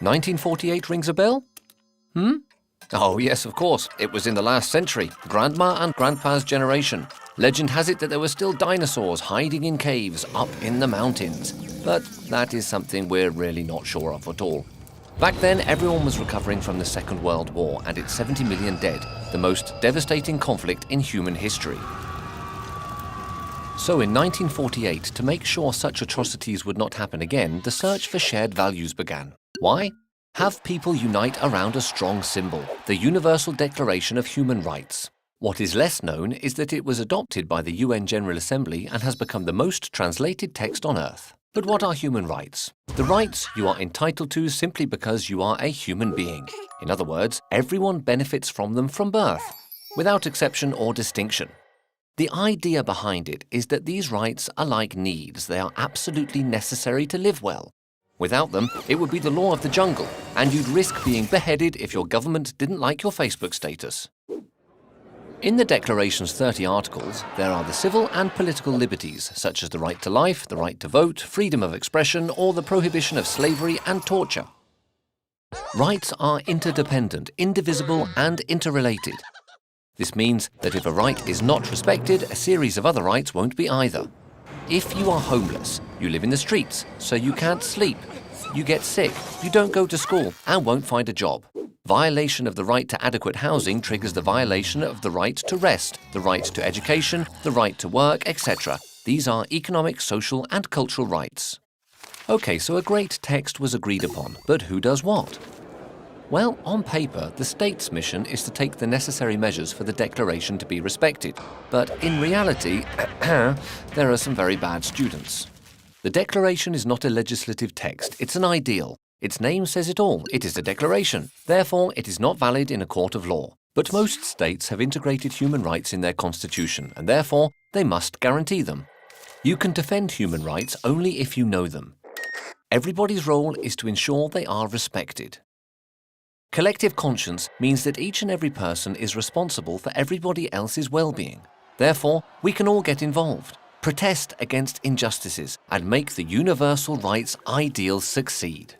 1948 rings a bell? Oh yes, of course. It was in the last century, Grandma and Grandpa's generation. Legend has it that there were still dinosaurs hiding in caves up in the mountains. But that is something we're really not sure of at all. Back then, everyone was recovering from the Second World War and its 70 million dead, the most devastating conflict in human history. So in 1948, to make sure such atrocities would not happen again, the search for shared values began. Why? Have people unite around a strong symbol, the Universal Declaration of Human Rights. What is less known is that it was adopted by the UN General Assembly and has become the most translated text on Earth. But what are human rights? The rights you are entitled to simply because you are a human being. In other words, everyone benefits from them from birth, without exception or distinction. The idea behind it is that these rights are like needs. They are absolutely necessary to live well. Without them, it would be the law of the jungle, and you'd risk being beheaded if your government didn't like your Facebook status. In the Declaration's 30 articles, there are the civil and political liberties, such as the right to life, the right to vote, freedom of expression, or the prohibition of slavery and torture. Rights are interdependent, indivisible, and interrelated. This means that if a right is not respected, a series of other rights won't be either. If you are homeless, you live in the streets, so you can't sleep. You get sick, you don't go to school, and won't find a job. Violation of the right to adequate housing triggers the violation of the right to rest, the right to education, the right to work, etc. These are economic, social, and cultural rights. Okay, so a great text was agreed upon, but who does what? Well, on paper, the state's mission is to take the necessary measures for the Declaration to be respected. But in reality, there are some very bad students. The Declaration is not a legislative text, it's an ideal. Its name says it all, it is a declaration. Therefore, it is not valid in a court of law. But most states have integrated human rights in their constitution, and therefore, they must guarantee them. You can defend human rights only if you know them. Everybody's role is to ensure they are respected. Collective conscience means that each and every person is responsible for everybody else's well-being. Therefore, we can all get involved, protest against injustices, and make the universal rights ideals succeed.